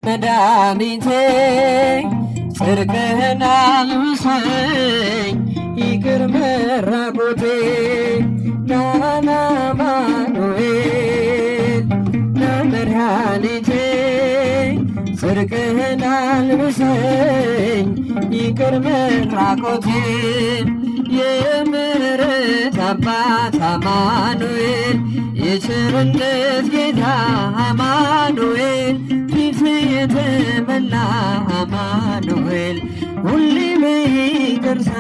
መድኃኒቴ ጽድቅህን አልብሰኝ ይቅር መራቆቴ ናና አማኑኤል መድኃኒቴ ጽድቅህን አልብሰኝ ይቅር መራቆቴ የምሕረት አባት አማኑኤል የቸርነት ጌታ አማኑኤል ፊት የተመላ አማኑኤል ሁሌ በይቅርታ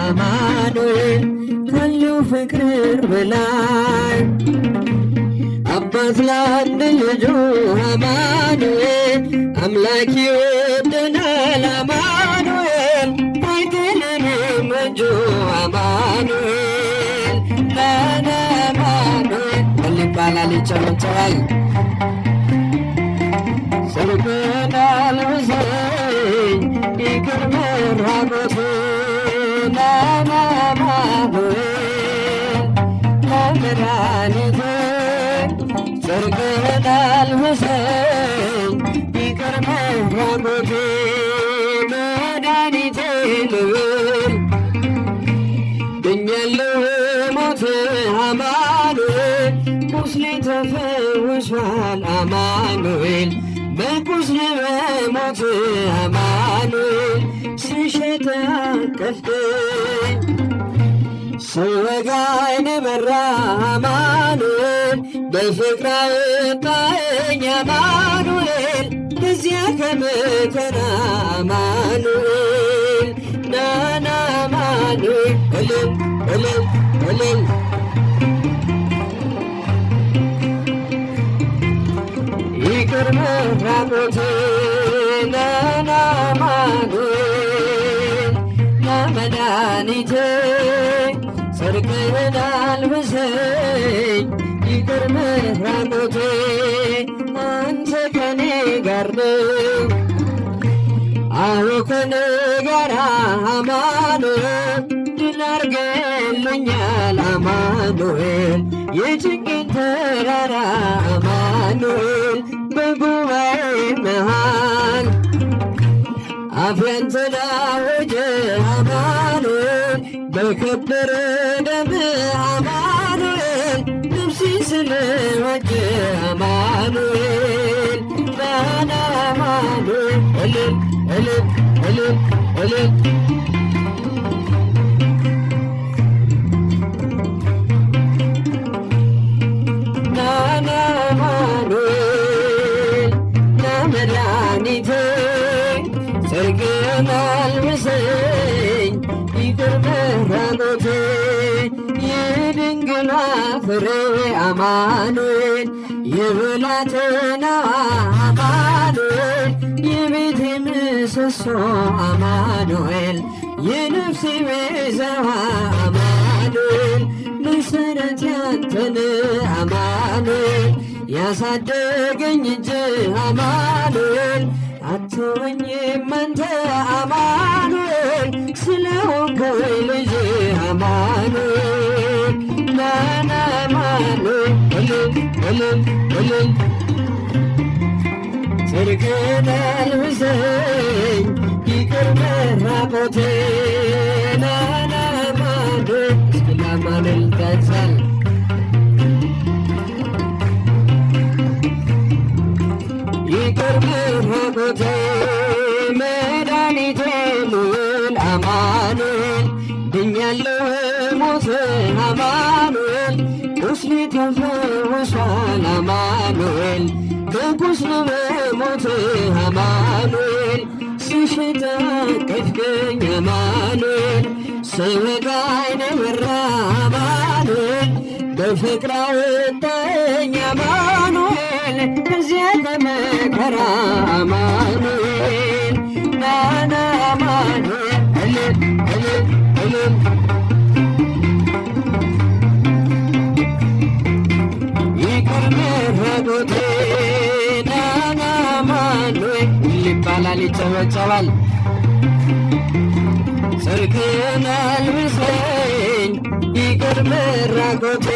አማኑኤል ካለው ፍቅር በላይ አባት ለአንድ ልጁ አማኑኤል አምላክ ይወደናል አማኑኤል አይጥለንም እጁ አማኑኤል ናና አማኑኤል ይባላል ይጨመጨራል። ጽድቅህን አልብሰኝ ይቅር መራቆቴ ናና አማኑኤል መድኃኒቴ ጽድቅህን አልብሰኝ ይቅር መራቆቴ መድኃኒቴ ልብል ድኛለሁ ሞት አማኑኤል ቁስሌ ተፈውሷል አማኑኤል በቁስል በሞት አማኑኤል ስሸት አቀፍከኝ ስወጋኝ በራ አማኑኤል በፍቅር አወጣኸኝ አማኑኤል ከዚያ ከመከራ አማኑኤል ናና አማኑኤል እልል እልል እልል ይቅር መራቆቴ ናና አማኑኤል መድኃኒቴ ጽድቅህን አልብሰኝ ይቅር መራቆቴ አንተ ከኔ ጋር ነህ አዎ ከኔ ጋር አማኑኤል ድል አድርገህልኛል አማኑኤል የጭንቄን ተራራ አማኑኤል በጉባኤ መሃል አፌን ተላወጀ አማኑኤል በከበረ ደምህ አማኑኤል ነፍሴ ስለዋጀ አማኑኤል ናና አማኑኤል እልል እልል እልል እልል ናና አማኑኤል መድኃኒቴ ጽድቅህን አልብሰኝ ይቅር መራቆቴ የድንግሏ ፍሬ አማኑኤል የብላቴናዋ አማኑኤል የቤቴ ምሰሶ አማኑኤል የነፍሴ ቤዛዋ አማኑኤል መሰረት ያንተን አማኑኤል ያሳደገኝ እጅ አማኑኤል አትወኝም አንተ አማኑኤል ስለሆንከኝ ልጅ አማኑኤል ናና አማኑኤል እልል እልል እልል ጽድቅህን አልብሰኝ ይቅር መራቆቴ ናና አማኑኤል እስኪ ለአማኑኤል ይታዛል ይቅር መራቆቴ መድኃኒቴ ልዑል አማኑኤል ድኛለሁ ሞት አማኑኤል ቁስሌ ተፈውሷል አማኑኤል ከቁስል በሞት አማኑኤል ስሸት አቀፍከኝ አማኑኤል ስወጋኝ በራ አማኑኤል በፍቅር አወጣኸኝ አማኑኤል ከዚያ ከመከራ አማኑኤል ናና አማኑኤል እልል እልል እልል ይቅር መራቆቴ ናና አማኑኤል ይባላል ይጨበጨባል። ጽድቅህን አልብሰኝ ይቅር መራቆቴ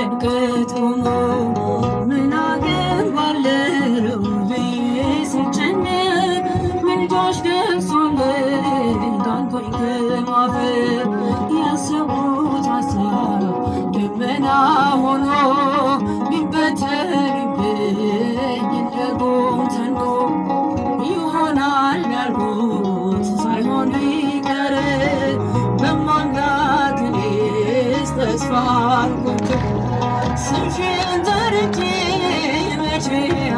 ጭንቀት ቆሞ ምን አገባለሁ ብዬ ስጨነቅ ምልጃሽ ደርሶልኝ ዳንኩኝ ከማፈር ያሰቡት ሀሳብ ደመና ሆኖ ቢበተንብኝ እንደ ጉም ተንቆ ይሆናል ያልኩት ሳይሆን ቢቀር በማምላክ እኔስ ተስፋ አልቆርጥም። ስምሽን ጠርቼ መቼ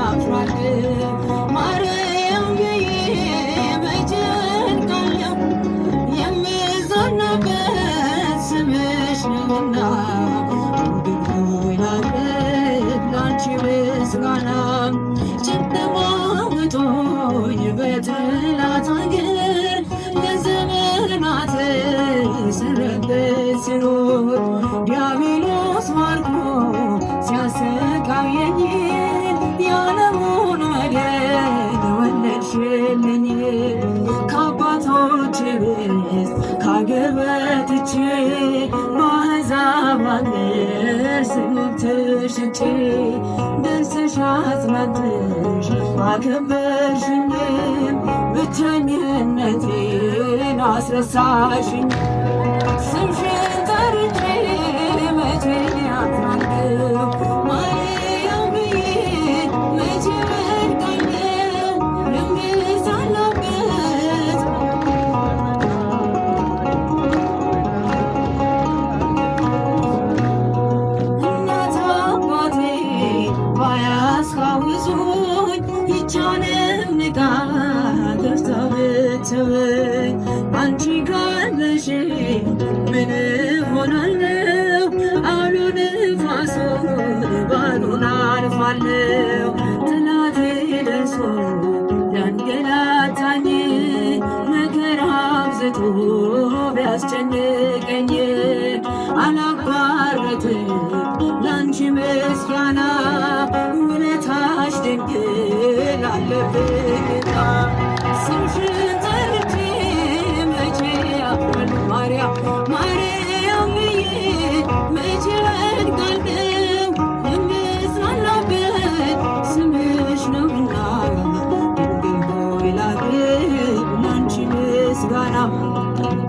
አፍራለሁ ማርያም ብዬ መቼ እልቃለሁ የምዘናበት ስምሽ ነውና ላንቺ ምስጋና ጨለማ ውጦኝ በጠላት አገር ለዘመናት ስረበት ስኖር ዲያብሎስ ማርኮ ሲያሰቃየኝ የዓለሙን ወገን ወለድሽልኝ ከአባቶች ርስት ከአገር ወጥቼ በአሕዛብ አገር ስሙን ተሽጬ ደስሽ አጽናንተሽ አከበርሽኝ ብቸኝነቴን አስረሳሽኝ። ስምሽን ጠርቼ መቼ አፍራለሁ ማርያም ብዬ መቼ እወድቃለሁ ልምድሽ አለበት እናት አባቴ ባያስታውሱኝ ይቻለም ንቃ ገፍታ ብትተወኝ አንቺ ካለሽ ምን እሆናለሁ? አውሎ ነፋሱን ባሉን አልፋለሁ። ጠላቴ ደርሶ ቢያንገላታኝ መከራ አብዝቶ ቢያስጨንቀኝ አላቋርጥም ላንቺ ምስጋና ውለታሽ ድንግል አለብኝና ስምሽን ጠርቼ መቼ አፍራለሁ ማርያም ብዬ መቼ እወድቃለሁ የምጽናናበት ስምሽ ነውና ድንግል ሆይ ላቅርብ ላንቺ ምስጋና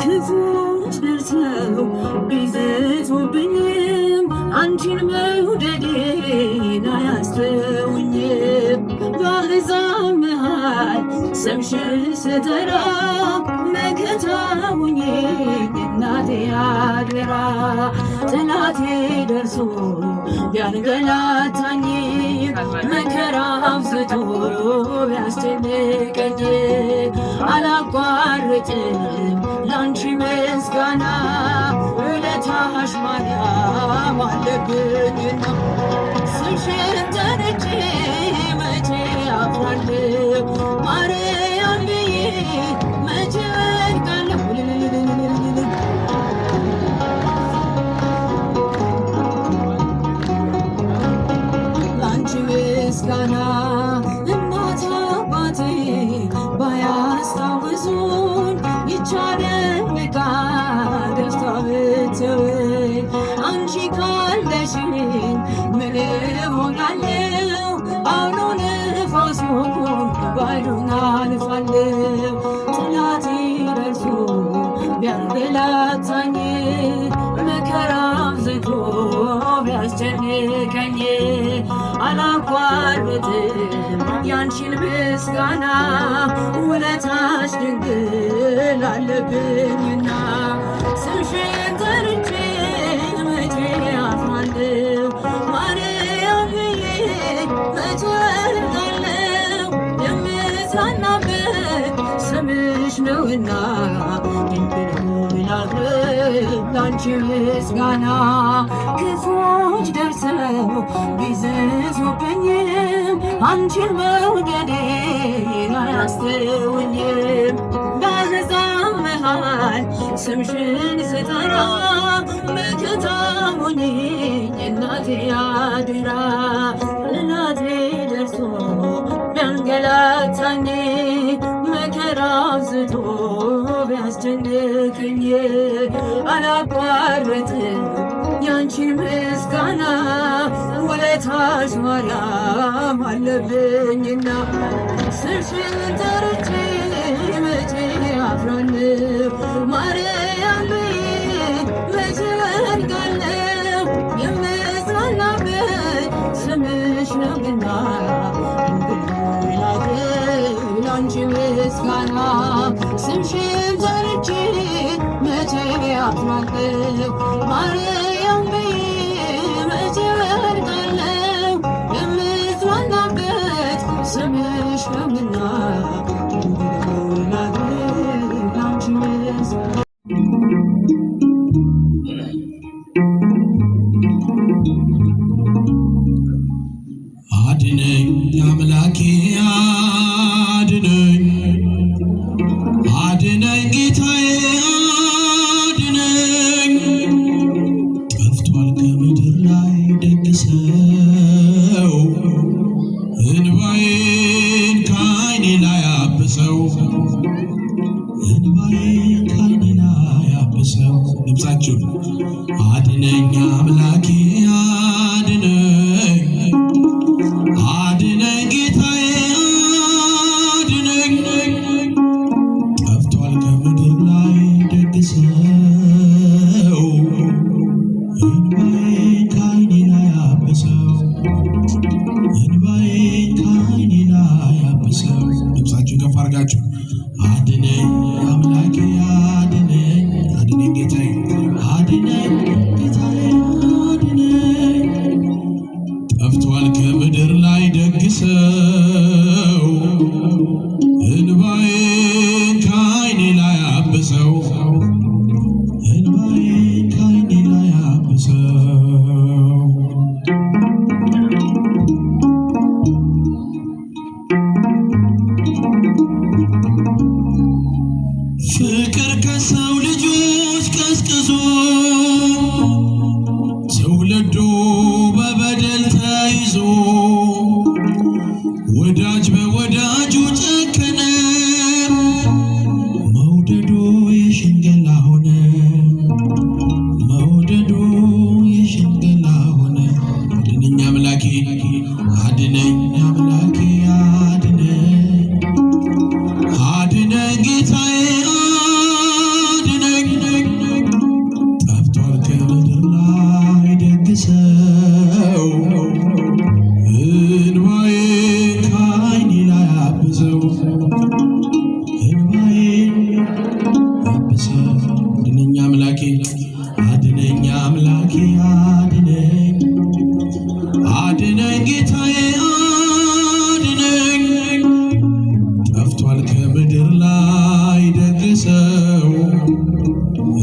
ክፉዎች ደርሰው ቢዝቱብኝም አንቺን መውደዴን አያስተውኝም። በአሕዛብ መሃል ስምሽን ስጠራ መከታ ሁኚኝ እናቴ አደራ። ጠላቴ ደርሶ ቢያንገላታኝ መከራ አብዝቶ ቢያስጨንቀኝ አላቋርጥም ላንቺ ምስጋና ውለታሽ ማርያም አለብኝና ስምሽን ጠርቼ መቼ አፍራለሁ ማርያም ብዬ መቼ እወድቃለሁ ላንቺ ምስጋና እናት አባቴ ባያስታውሱኝ ይቻለን ንቃ ገፍታ ብትተወኝ አንቺ ካለሽኝ ምን እሆናለሁ? አውሎ ነፋሱን ባሉን አልፋለሁ። ጠላቴ ደርሶ ቢያንገላታኝ መከራ አብዝቶ ቢያስጨንቀኝ አላቋርጥም ያንቺን ምስጋና ውለታሽ ድንግል አለብኝና ስምሽን ጠርቼ መቼ አፍራለሁ ማርያም ብዬ መቼ እወድቃለሁ የምጽናናበት ስምሽ ነውና ድንግል ሆይ ላቅርብ ላንቺ ምስጋና ክፉዎች ደርሰው ቢዝቱብኝም አንቺን መውደዴን አያስተውኝም። በአሕዛብ መሃል ስምሽን ስጠራ መከታ ሁኚኝ እናቴ አደራ። ጠላቴ ደርሶ ቢያንገላታኝ መከራ አብዝቶ ቢያስጨንቀኝ አላቋርጥም ያንቺን ምስጋና ውለታሽ ማርያም አለብኝና ስምሽን ጠርቼ መቼ አፍራለሁ ማርያም ብዬ መቼ እወድቃለሁ የምጽናናበት ስምሽ ነውና ላንቺ ምስጋና ስምሽን ጠርቼ መቼ አፍራለሁ ማርያም ብዬ መቼ እወድቃለሁ የምጽናናበት ስምሽ ነውና ላንቺ ምስጋና አድነኝ አምላኬ አድነኝ አድነኝ ጌታዬ አድነኝ ጠፍቷል ከምድር ላይ ደግ ሰው እንባዬን ከዓይኔ ላይ አብሰው እንባዬን ከዓይኔ ላይ አብሰው ድምፃችሁ አድነኝ አምላኬ አድነኝ አድነኝ ጌታዬ አድነኝ ጠፍቷል ከምድር ላይ ደግ ሰው እንባዬን ከዓይኔ ላይ አብሰው እንባዬን ከዓይኔ ላይ አብሰው ድምፃችሁን ከፍ አድርጋችሁ አድነኝ አምላኬ አድነኝ አድነኝ ጌታዬ አድነኝ ጌታዬ አድነኝ ጠፍቷል ከምድር ላይ ደግ ሰው እንባዬን ከዓይኔ ላይ አብሰው እንባዬን ከዓይኔ ላይ አብሰው ፍቅር ከሰው ልጆች ቀዝቅዞ ትውልዱ በበደል ተይዞ ወዳጅ በወዳጁ ጨከነ መውደዱ የሽንገላ ሆነ መውደዱ የሽንገላ ሆነ አድነኝ አምላኬ አድነኝ አምላኬ አድነኝ አድነኝ ጌታዬ አድነኝ ጠፍቷል ከምድር ላይ ደግ ሰው እንባዬን ከዓይኔ ላይ አብሰው እንባዬን አብሰው አድነኝ አምላኬ አድነኝ አምላኬ አድነኝ አድነኝ ጌታዬ አድነኝ ጠፍቷል ከምድር ላይ ደግ ሰው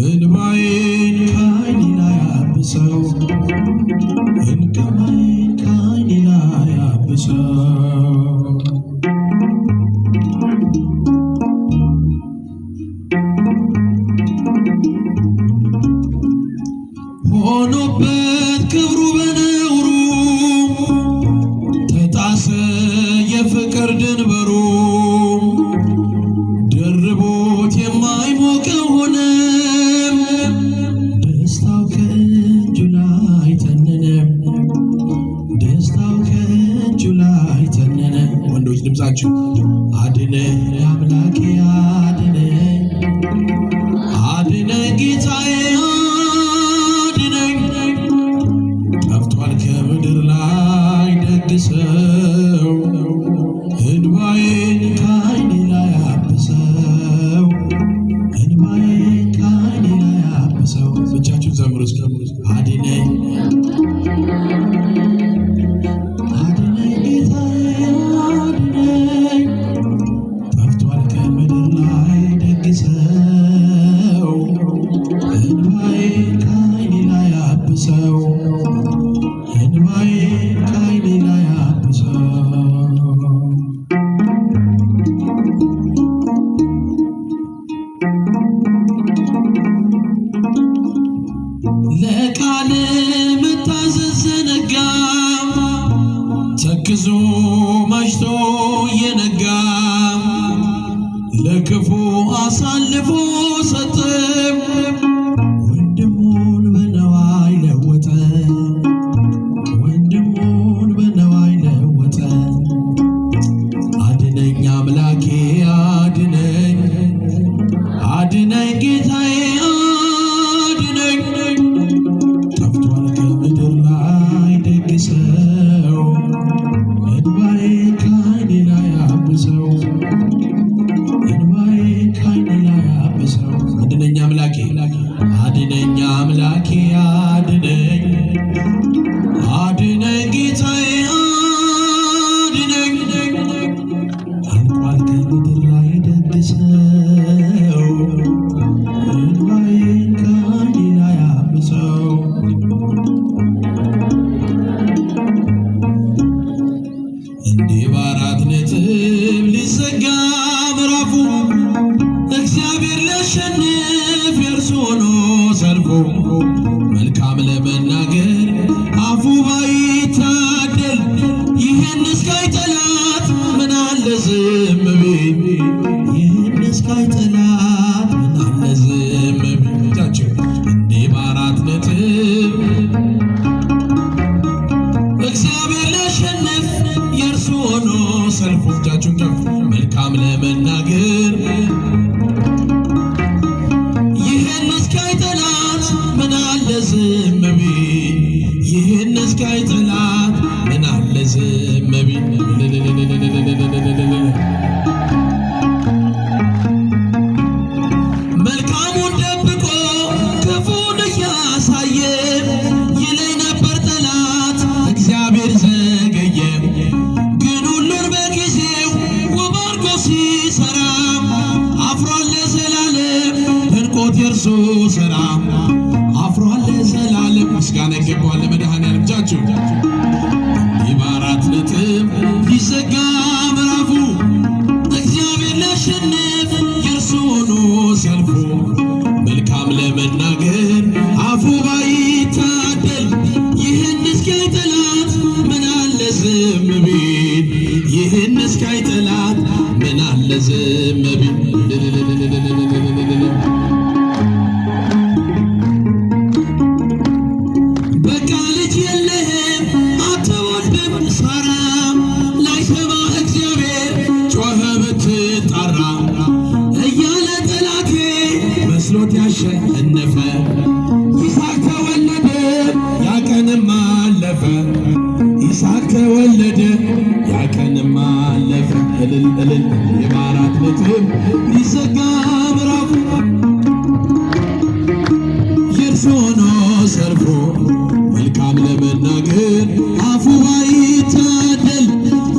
እንባዬን ከዓይኔ ላይ አብሰው እንባዬን ከዓይኔ ላይ አብሰው ሆኖበት ክብሩ በነውሩ ተጣሰ የፍቅር ድንበሩ ደርቦት የማይሞቀው ሆነ ደስታው ከእጁ ላይ ተነነ ደስታው ከእጁ ላይ ተነነ ወንዶች ድምፃችሁ አድነኝ አምላኬ አድነኝ አድነኝ ጌታዬ አድነኝ ጠፍቷል ከምድር ላይ ደግ ሰው እንባዬን ከዓይኔ ላይ አብሰው እንባዬን ከዓይኔ ላይ አብሰው ብቻችሁን ዘምሩ እስኪ አድነኝ አድነኝ ጌታዬ አድነኝ ጠፍቷል ከምድር ላይ ደግ ሰው እንባዬን ከዓይኔ ላይ አብሰው እንባዬን ከዓይኔ ላይ አብሰው ለቃል መታዘዝ ዘነጋ ተክዞ መሽቶ የነጋ ለክፉ አሳልፎ ሰጠ ወንድሙን በነዋይ ለወጠ አምላኬ አድነኝ አድነኝ ጌታዬ አድነኝ አልቋል ከምድር ላይ ደግ ሰው እንባዬን ከዓይኔ ላይ አብሰው እንዲህ በአራት ነጥብ ሊዘጋ ምዕራፉ እግዚአብሔር ሊያሸንፍ የእርሱ ሆኖ ሰልፉ መልካም ለመናገር አፉ ባይታደል ይህን እስካይ ጠላት ምን አለ ዝም ቢል ይህን እስካይ ጠላት ምን አለ ዝም ቢል እጃችሁ እንዲህ በአራት ነጥብ እግዚአብሔር ሊያሸንፍ የእርሱ ሆኖ ሰልፉ እጃችሁን ከፍ መልካም ለመናገር ይህን እስካይ ጠላት ምን አለ ዝም ቢል ይህን እስካይ ጠላት ምን አለ ዝም ቢል መልካሙን ደብቆ ክፉን እያሳየ ይለኝ ነበር ጠላት እግዚአብሔር ዘገየ ግን ሁሉን በጊዜው ውብ አድርጎ ሲሰራ አፍሯል ለዘላለም ድንቆት የእርሱ ሥራ አፍሯል ለዘላለም ምስጋና ይገባዋል ለመድኃኔዓለም እጃችሁ እንዲህ በአራት ነጥብ ሊዘጋ ምዕራፉ እግዚአብሔር ሊያሸንፍ የእርሱ ሆኖ ሰልፉ መልካም ለመናገር አፉ ባይታደል ይህን እስካይ ጠላት ምን አለ ዝም ቢል ይህን እስካይ ጠላት ምን አለ ዝም ቢል በቃ ልጅ የለህም አትወልድም ሳራ ላይሰማህ እግዚአብሔር ጮኸ ብትጣራ እያለ ጠላቴ መስሎት ያሸነፈ ይስሐቅ ተወለደ ያቀንም አለፈ ይስሐቅ ተወለደ ያቀንም አለፈ እልል እልል የበአራት ነጥብ ሊዘጋ ምዕራፉ የእርሱ ሆኖ ሰልፉ መልካም ለመናገር አፉ ባይታደል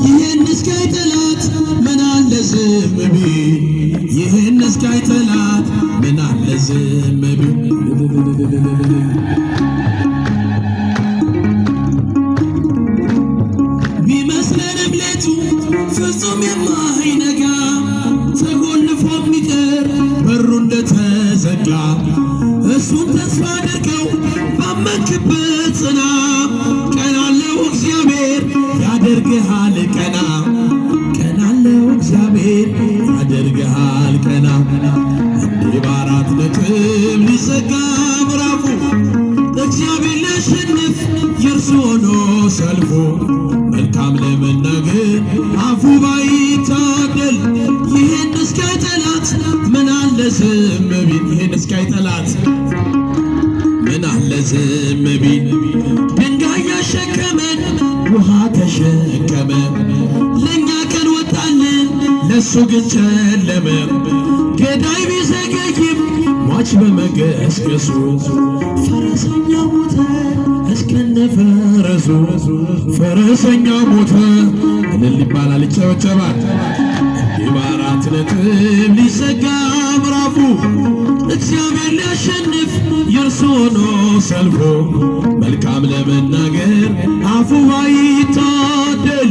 ይህን እስካይ ጠላት ምን አለ ዝም ቢል ይህን እስካይ ጠላት ምን አለ ዝም ቢል ቢመስለንም ሌቱ ፍጹም የማይነጋ ተቆልፎ የሚቀር በሩ እንደተዘጋ እሱን ተስፋ አድርገው ባመንክበት ጽና ቀናለው እግዚአብሔር ያደርግሃል ቀና ቀናለው እግዚአብሔር ያደርግሃል ቀና እንዲህ በአራት ነጥብ ሊዘጋ ምዕራፉ እግዚአብሔር ሊያሸንፍ የእርሱ ሆኖ ሰልፉ መልካም ለመናገር አፉ ባይታደል ይህን እስካይ ጠላት ምን አለ ዝም ቢል ይህን እስካይ ጠላት ምን አለ ዝም ቢል ድንጋይ ያሸከመን ውሃ ተሸከመ ለእኛ ቀን ወጣልን ለእሱ ግን ጨለመ ገዳይ ቢዘገይም ሟች በመገስገሱ ፈረሰኛ ሞተ እስከነ ፈረሱ ፈረሰኛ ሞተ እልል ይባላል ይጨበጨባል እንዲህ በአራት ነጥብ ሊዘጋ ምዕራፉ እግዚአብሔር ሊያሸንፍ የእርሱ ሆኖ ሰልፉ መልካም ለመናገር አፉ ባይታደል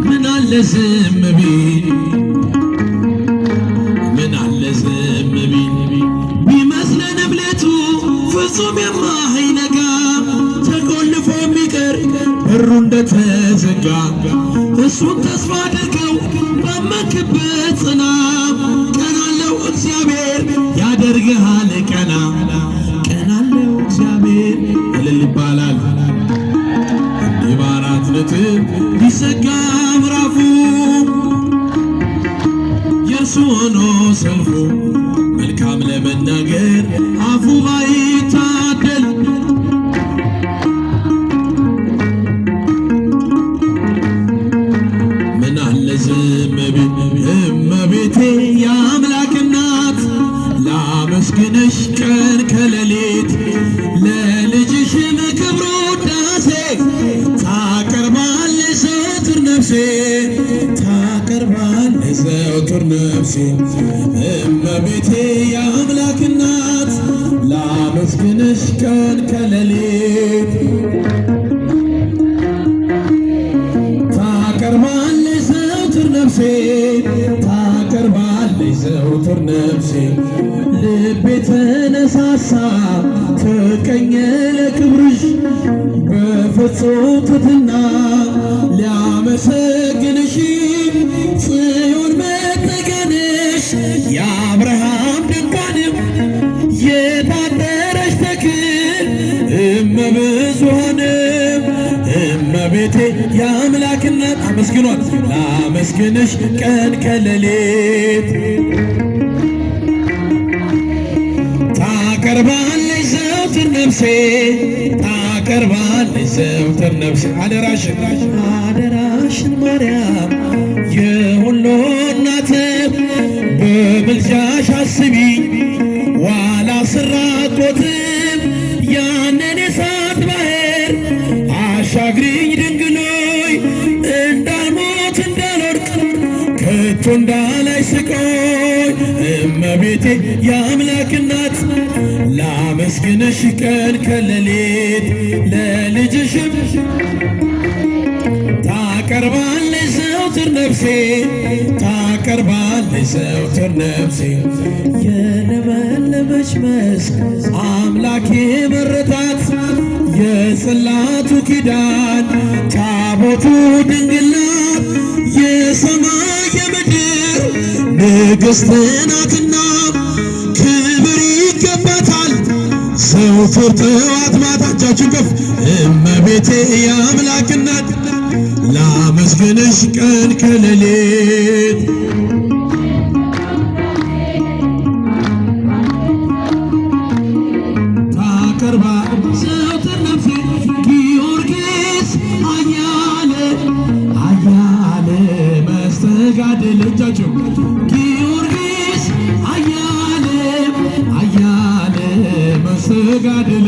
ምን አለ ዝም ቢል ምን አለ ዝም ቢል ቢመስለንም ሌቱ ፍጹም የማይነጋ ተቆልፎ የሚቀር በሩ እንደተዘጋ እሱን ተስፋ አድርገው ባመንክበት ጽና ቀናለው እግዚአብሔር ያደርግሃል ቀና ቀናለው እግዚአብሔር እልል ይባላል እንዲህ በአራት ነጥብ ሊዘጋ ምዕራፉ የእርሱ ሆኖ ሰልፉ መልካም ለመናገር አፉ ባይታደል ምን አለ ዝም ቢል እመቤቴ የአምላክ እናት ላመስግንሽ ቀን ታቀርባለች ዘወትር ነፍሴ እመቤቴ የአምላክ እናት ላመስግንሽ ቀን ከሌሊት ታቀርባለች ዘወትር ነፍሴ ታቀርባለች ዘወትር ነፍሴ ልቤ ተነሳሳ ተቀኘ ለክብርሽ በፍጹም ትሕትና ሊያመሰግንሽ ጽዮን መጠጊያነሽ የአብርሃም ድንኳንም የታጠረሽ ተክል እመብዙኃንም እመቤቴ የአምላክ እናት አመስግኗት ላመስግንሽ ቀን ከሌሊት ታቀርባለች ዘወትር ነፍሴ ታቀርባለች ዘወትር ነፍሴ አደራሽን ማርያም የሁሉ እናት በምልጃሽ አስቢኝ ዋላ ስራቆትም ያንን የእሳት ባህር አሻግሪኝ ድንግሎይ እንዳልሞት እንዳልወድቅ ከቶ እንዳላይ ስቆይ እመቤቴ የአምላክ እናት ላመስግንሽ ቀን ከሌሊት ለልጅሽም ታቀርባለች ዘወትር ነፍሴ ታቀርባለች ዘወትር ነፍሴ የለመለመች መስክ አምላክ የመረጣት የጽላቱ ኪዳን ታቦቱ ድንግል ናት የሰማይ የምድር ንግሥት ናትና ክብር ይገባታል ዘወትር ጠዋት ማታ እጃችን ከፍ እመቤቴ የአምላክ እናት ላመስግንሽ ቀን ከሌሊት ታቀርባለች ዘወትር ነፍሴ ጊዮርጊስ አያለ መስተጋድል እጃቸው ጊዮርጊስ አያለ መስተጋድል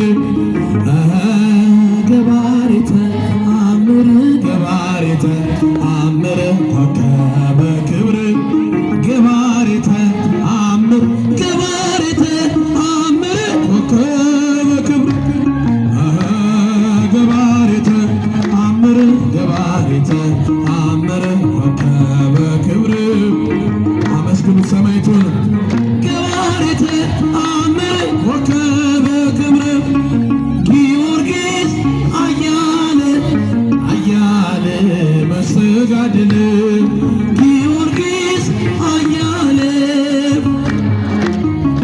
ገባሬተ አምር ገባሬተ አምር ኮከበ ክብር ገባሬተ አምር ገባሬተ አምር ኮከበ ክብር ገባሬተ አምር ገባሬተ አምር ኮከበ ክብር አመስግኑት ሰማዕቱን ገባሬተ አምር ኮከበ ክብር ጊዮርጊስ አያለ መስተጋድል ጊዮርጊስ አያለ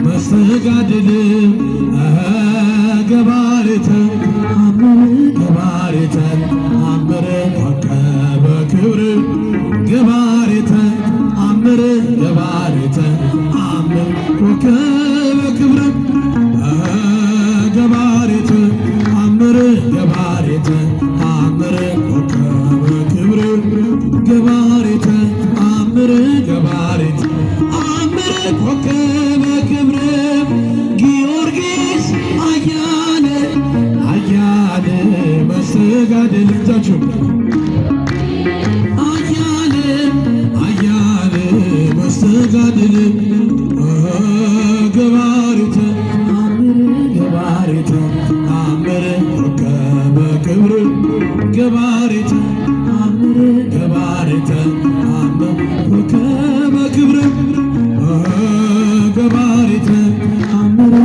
መስተጋድል ገባሬተ አምር ኮከበ ክብር ገባሬተ አምር ኮከበ ክብር ገባሬተ አምር ኮከበ ክብር ገባሬተ አምር ኮከበ ክብር ጊዮርጊስ አያለ መስተጋድል እጃችሁ አያለ መስተጋድል ገባሬተ አምር ኮከበ ክብር ገባሬተ አምር ኮከበ ክብር ገባሬተ አምር